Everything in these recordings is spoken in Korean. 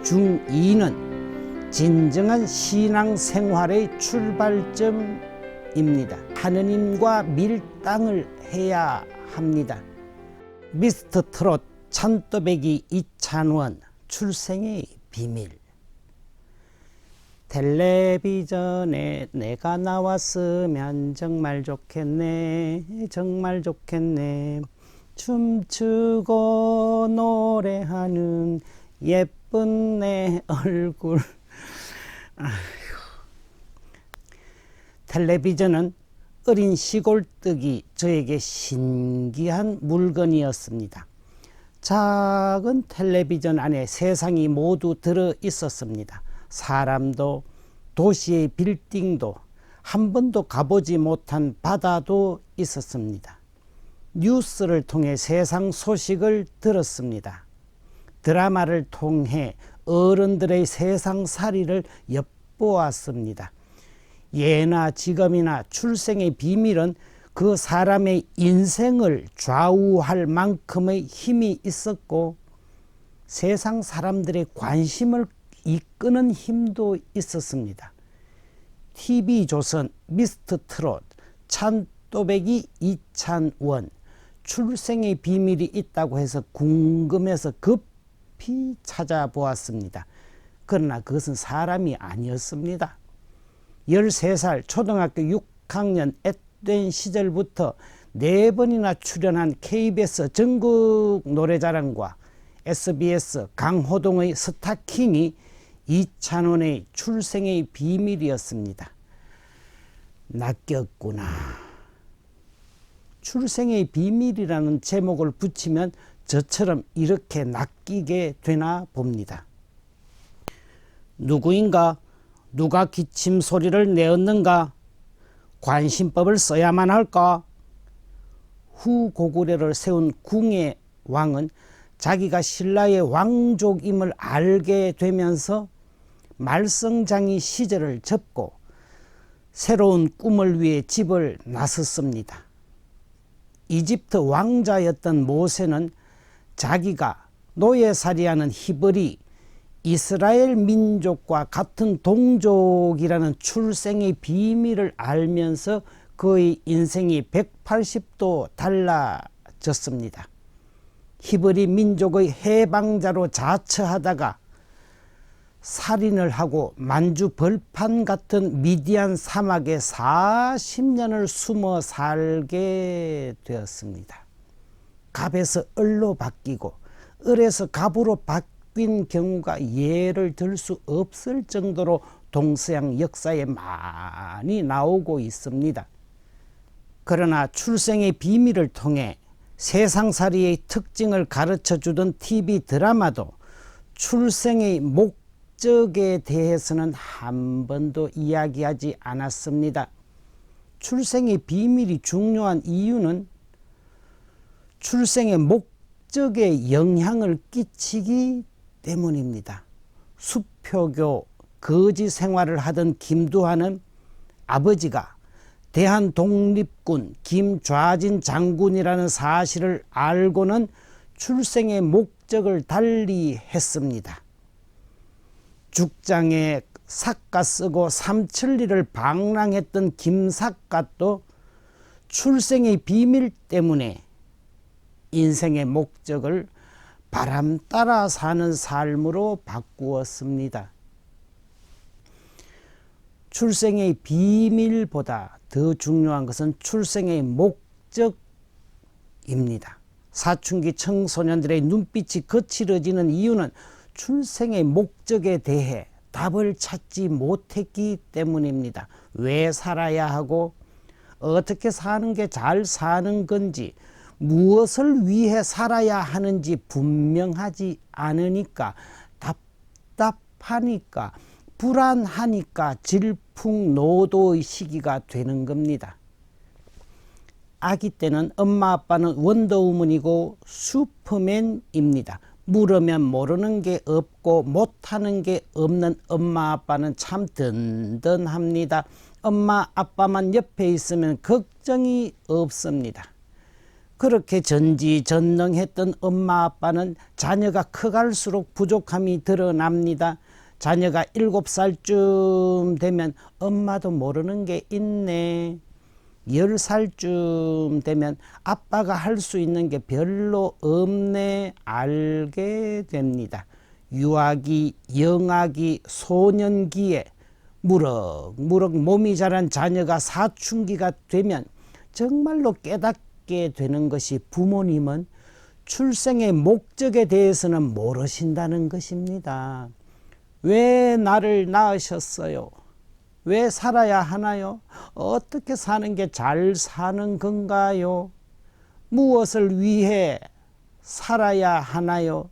중2는 진정한 신앙생활의 출발점입니다. 하느님과 밀당을 해야 합니다. 미스터 트롯 찬또배기 이찬원 출생의 비밀. 텔레비전에 내가 나왔으면 정말 좋겠네, 정말 좋겠네. 춤추고 노래하는 예쁜 내 얼굴. 아이고. 텔레비전은 어린 시골뜨기 저에게 신기한 물건이었습니다. 작은 텔레비전 안에 세상이 모두 들어 있었습니다. 사람도, 도시의 빌딩도, 한 번도 가보지 못한 바다도 있었습니다. 뉴스를 통해 세상 소식을 들었습니다. 드라마를 통해 어른들의 세상살이를 엿보았습니다. 예나 지금이나 출생의 비밀은 그 사람의 인생을 좌우할 만큼의 힘이 있었고, 세상 사람들의 관심을 이끄는 힘도 있었습니다. TV조선 미스터 트롯 찬또배기 이찬원 출생의 비밀이 있다고 해서 궁금해서 급히 찾아보았습니다. 그러나 그것은 사람이 아니었습니다. 13살 초등학교 6학년 앳된 시절부터 4번이나 출연한 KBS 전국 노래자랑과 SBS 강호동의 스타킹이 이찬원의 출생의 비밀이었습니다. 낚였구나. 출생의 비밀이라는 제목을 붙이면 저처럼 이렇게 낚이게 되나 봅니다. 누구인가? 누가 기침 소리를 내었는가? 관심법을 써야만 할까? 후고구려를 세운 궁의 왕은 자기가 신라의 왕족임을 알게 되면서 말썽장이 시절을 접고 새로운 꿈을 위해 집을 나섰습니다. 이집트 왕자였던 모세는 자기가 노예살이하는 히브리 이스라엘 민족과 같은 동족이라는 출생의 비밀을 알면서 그의 인생이 180도 달라졌습니다. 히브리 민족의 해방자로 자처하다가 살인을 하고 만주 벌판 같은 미디안 사막에 40년을 숨어 살게 되었습니다. 갑에서 을로 바뀌고 을에서 갑으로 바뀐 경우가 예를 들 수 없을 정도로 동서양 역사에 많이 나오고 있습니다. 그러나 출생의 비밀을 통해 세상살이의 특징을 가르쳐주던 TV 드라마도 출생의 목적에 대해서는 한 번도 이야기하지 않았습니다. 출생의 비밀이 중요한 이유는 출생의 목적에 영향을 끼치기 때문입니다. 수표교 거지 생활을 하던 김두한은 아버지가 대한독립군 김좌진 장군이라는 사실을 알고는 출생의 목적을 달리 했습니다. 죽장에 삿가 쓰고 삼천리를 방랑했던 김삿갓도 출생의 비밀 때문에 인생의 목적을 바람 따라 사는 삶으로 바꾸었습니다. 출생의 비밀보다 더 중요한 것은 출생의 목적입니다. 사춘기 청소년들의 눈빛이 거칠어지는 이유는 출생의 목적에 대해 답을 찾지 못했기 때문입니다. 왜 살아야 하고 어떻게 사는 게 잘 사는 건지, 무엇을 위해 살아야 하는지 분명하지 않으니까, 답답하니까, 불안하니까 질풍노도의 시기가 되는 겁니다. 아기 때는 엄마 아빠는 원더우먼이고 슈퍼맨입니다. 물으면 모르는 게 없고 못하는 게 없는 엄마 아빠는 참 든든합니다. 엄마 아빠만 옆에 있으면 걱정이 없습니다. 그렇게 전지전능했던 엄마 아빠는 자녀가 커갈수록 부족함이 드러납니다. 자녀가 7살쯤 되면 엄마도 모르는 게 있네. 10살쯤 되면 아빠가 할 수 있는 게 별로 없네 알게 됩니다. 유아기, 영아기, 소년기에 무럭무럭 몸이 자란 자녀가 사춘기가 되면 정말로 깨닫게 되는 것이 부모님은 출생의 목적에 대해서는 모르신다는 것입니다. 왜 나를 낳으셨어요? 왜 살아야 하나요? 어떻게 사는 게 잘 사는 건가요? 무엇을 위해 살아야 하나요?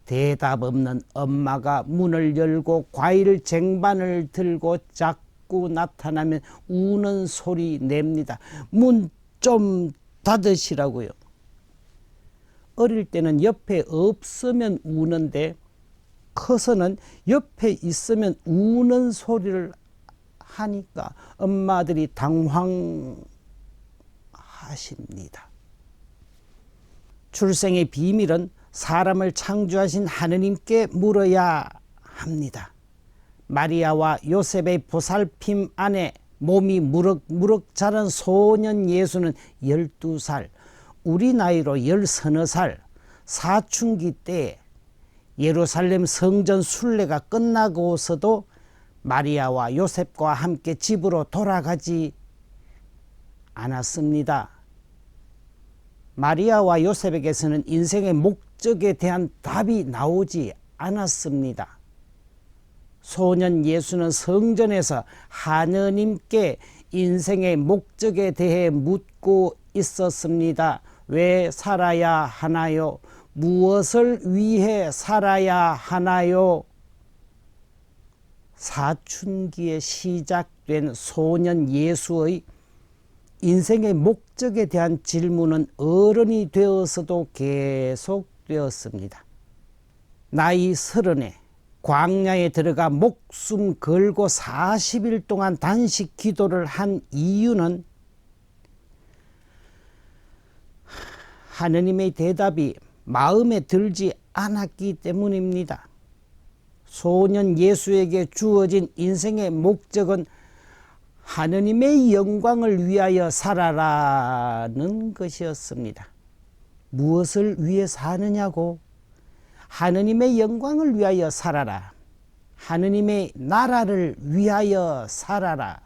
대답 없는 엄마가 문을 열고 과일 쟁반을 들고 자꾸 나타나면 우는 소리 냅니다. 문 좀 닫으시라고요. 어릴 때는 옆에 없으면 우는데 커서는 옆에 있으면 우는 소리를 하니까 엄마들이 당황하십니다. 출생의 비밀은 사람을 창조하신 하느님께 물어야 합니다. 마리아와 요셉의 보살핌 안에 몸이 무럭무럭 자란 소년 예수는 12살, 우리 나이로 13살, 사춘기 때 예루살렘 성전 순례가 끝나고서도 마리아와 요셉과 함께 집으로 돌아가지 않았습니다. 마리아와 요셉에게서는 인생의 목적에 대한 답이 나오지 않았습니다. 소년 예수는 성전에서 하느님께 인생의 목적에 대해 묻고 있었습니다. 왜 살아야 하나요? 무엇을 위해 살아야 하나요? 사춘기에 시작된 소년 예수의 인생의 목적에 대한 질문은 어른이 되어서도 계속되었습니다. 나이 30에 광야에 들어가 목숨 걸고 40일 동안 단식 기도를 한 이유는 하느님의 대답이 마음에 들지 않았기 때문입니다. 소년 예수에게 주어진 인생의 목적은 하느님의 영광을 위하여 살아라는 것이었습니다. 무엇을 위해 사느냐고? 하느님의 영광을 위하여 살아라. 하느님의 나라를 위하여 살아라.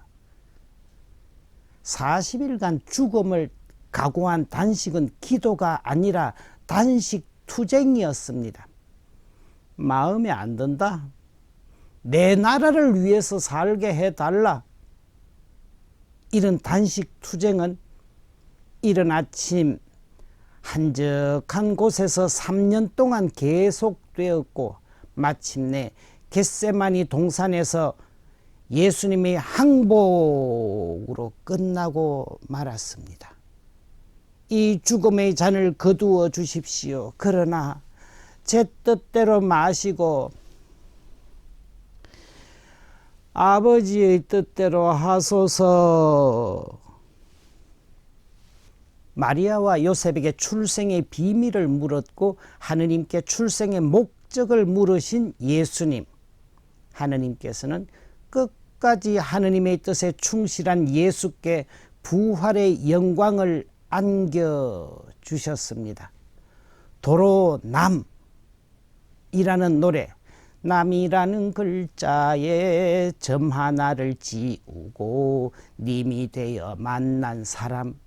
40일간 죽음을 각오한 단식은 기도가 아니라 단식 투쟁이었습니다. 마음에 안 든다. 내 나라를 위해서 살게 해달라. 이런 단식 투쟁은 이른 아침 한적한 곳에서 3년 동안 계속되었고 마침내 겟세마니 동산에서 예수님의 항복으로 끝나고 말았습니다. 이 죽음의 잔을 거두어 주십시오. 그러나 제 뜻대로 마시고 아버지의 뜻대로 하소서. 마리아와 요셉에게 출생의 비밀을 물었고 하느님께 출생의 목적을 물으신 예수님. 하느님께서는 끝까지 하느님의 뜻에 충실한 예수께 부활의 영광을 안겨주셨습니다. 도로 남이라는 노래, 남이라는 글자에 점 하나를 지우고 님이 되어 만난 사람,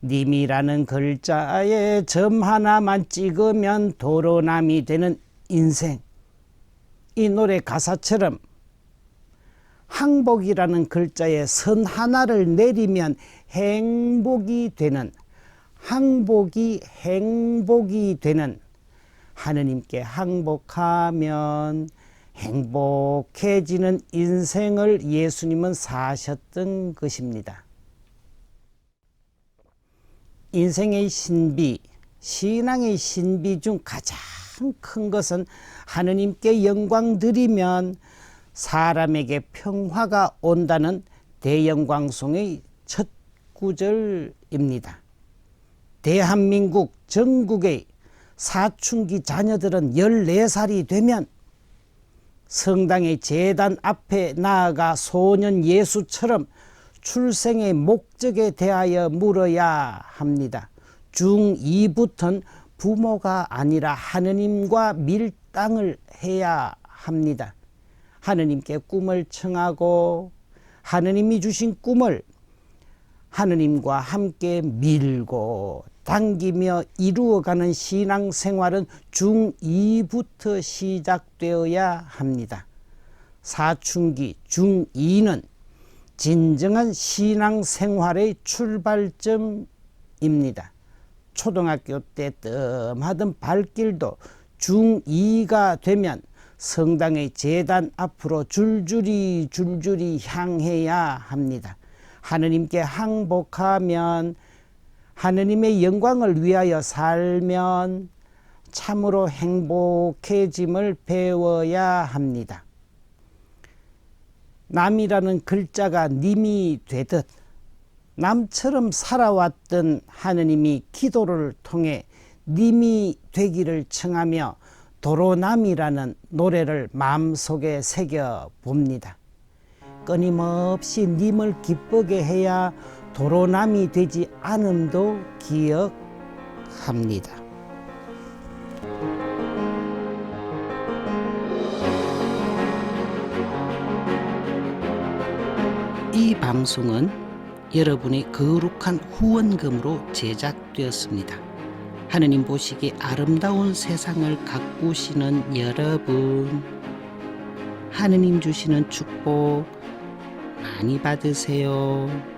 님이라는 글자에 점 하나만 찍으면 도로남이 되는 인생. 이 노래 가사처럼 항복이라는 글자에 선 하나를 내리면 행복이 되는, 항복이 행복이 되는, 하느님께 항복하면 행복해지는 인생을 예수님은 사셨던 것입니다. 인생의 신비, 신앙의 신비 중 가장 큰 것은 하느님께 영광 드리면 사람에게 평화가 온다는 대영광송의 첫 구절입니다. 대한민국 전국의 사춘기 자녀들은 14살이 되면 성당의 제단 앞에 나아가 소년 예수처럼 출생의 목적에 대하여 물어야 합니다. 중2부터는 부모가 아니라 하느님과 밀당을 해야 합니다. 하느님께 꿈을 청하고 하느님이 주신 꿈을 하느님과 함께 밀고 당기며 이루어가는 신앙생활은 중2부터 시작되어야 합니다. 사춘기 중2는 진정한 신앙생활의 출발점입니다. 초등학교 때 뜸하던 발길도 중2가 되면 성당의 제단 앞으로 줄줄이 향해야 합니다. 하느님께 항복하면 하느님의 영광을 위하여 살면 참으로 행복해짐을 배워야 합니다. 남이라는 글자가 님이 되듯 남처럼 살아왔던 하느님이 기도를 통해 님이 되기를 청하며 도로남이라는 노래를 마음속에 새겨봅니다. 끊임없이 님을 기쁘게 해야 도로남이 되지 않음도 기억합니다. 이 방송은 여러분의 거룩한 후원금으로 제작되었습니다. 하느님 보시기에 아름다운 세상을 가꾸시는 여러분, 하느님 주시는 축복 많이 받으세요.